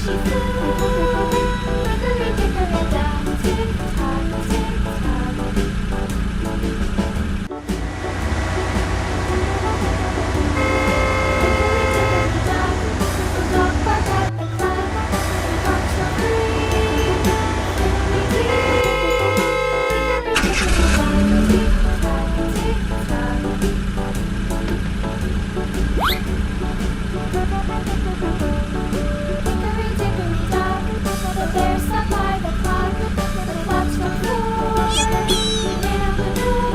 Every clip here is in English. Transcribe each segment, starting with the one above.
she flew. Hickory dickory dock, tick tock, tick tock. Hickory dickory dock, the dog barked at the clock. The clock struck 3. Hickory dickory dock, tick tock, tick tock. Hickory dickory dock, the bear sat by the clock. The clock struck 4. He ran out the door.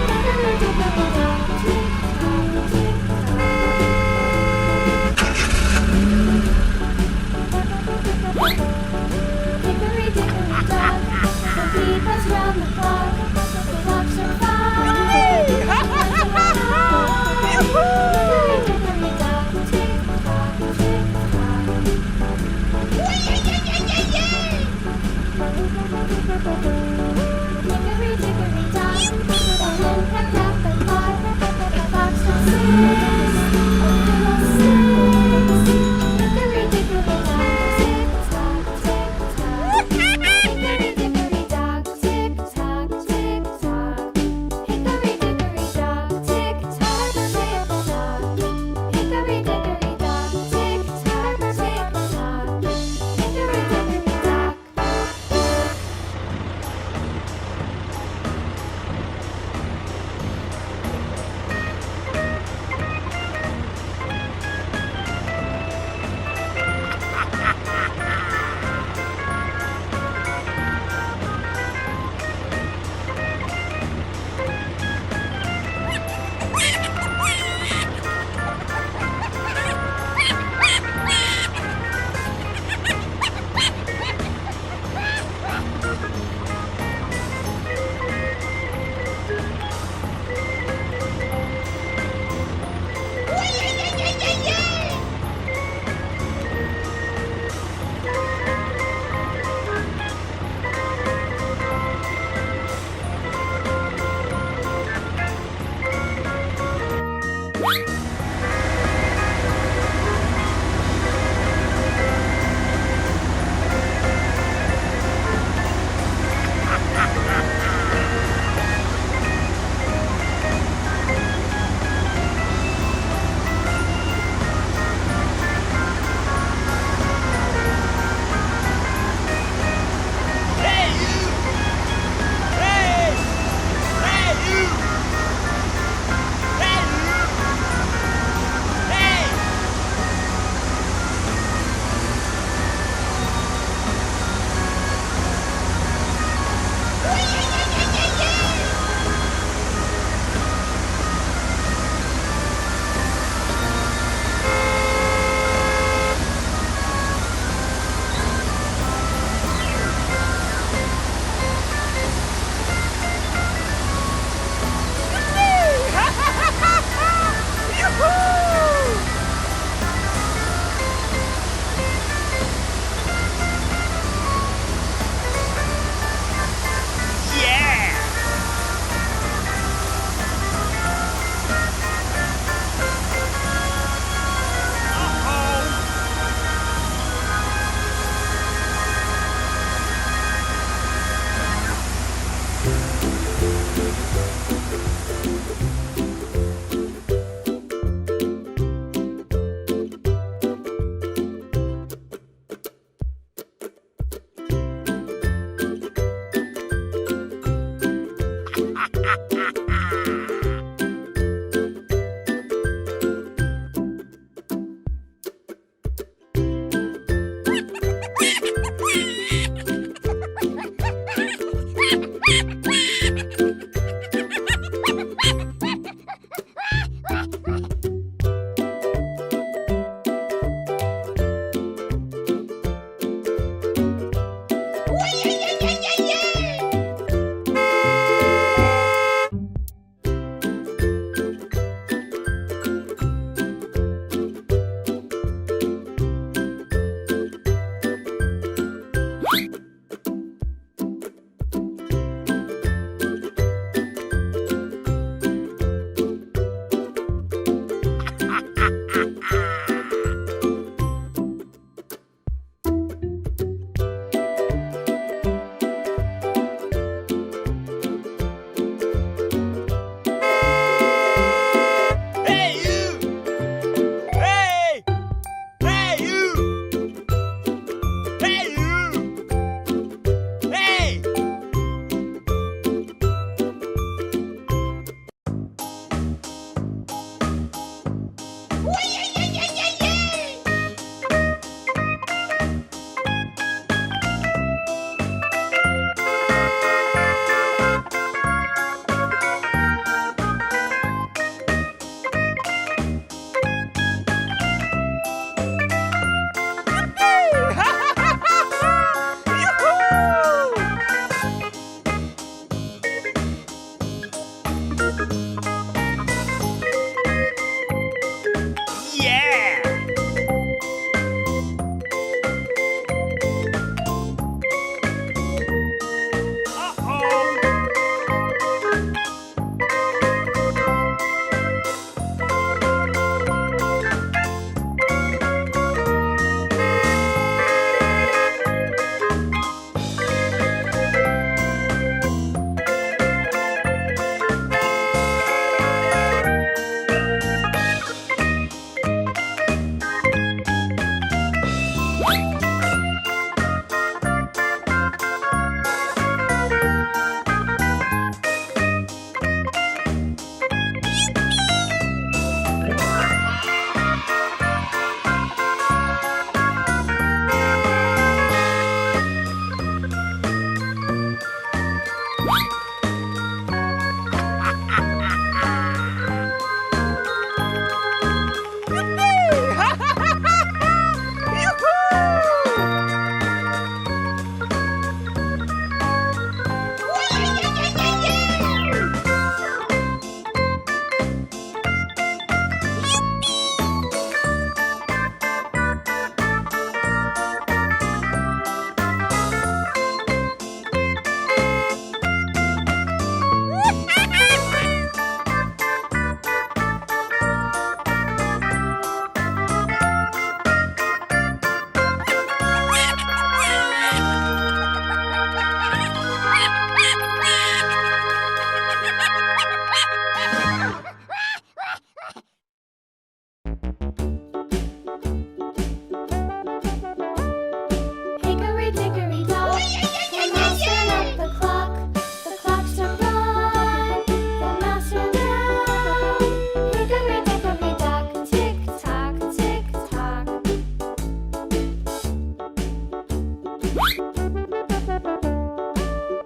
Hickory dickory dock, tick tock, tick tock. Hickory dickory dock, the bee buzzed round the clock. The clock struck 5. Hickory dickory dock, tick tock, tick tock. Hickory dickory dock, the hen pecked at the clock. The clock struck 6. Oh, little 6. Hickory dickory dock, tick tock, tick tock. Hickory dickory dock, tick tock, tick tock. Hickory dickory dock, tick tock, tick tock. Hickory dickory dock, tick tock, tick tock. Hickory dickory dock.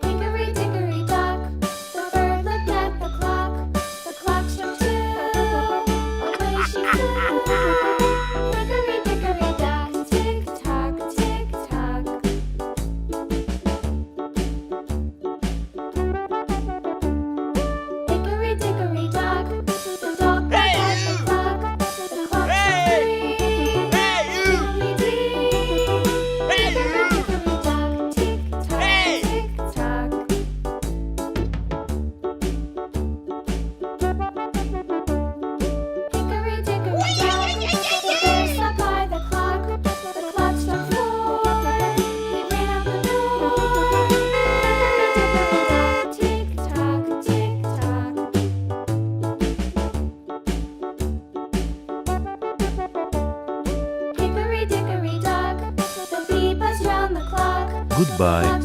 Hickory dickory dock, the bird looked at the clock. The clock struck 2, away she flew. Hickory dickory dock, tick tock, tick tock. Hickory dickory dock, the dog barked at the clock. The clock struck 3, diddly-dee. Hickory dickory dock, tick tock, tick tock. Hickory dickory dock, the bear sat by the clock. The clock struck 4, he ran out the door. Hickory dickory dock, tick tock, tick tock. Hickory dickory dock, the bee buzzed round the clock. The Goodbye. clock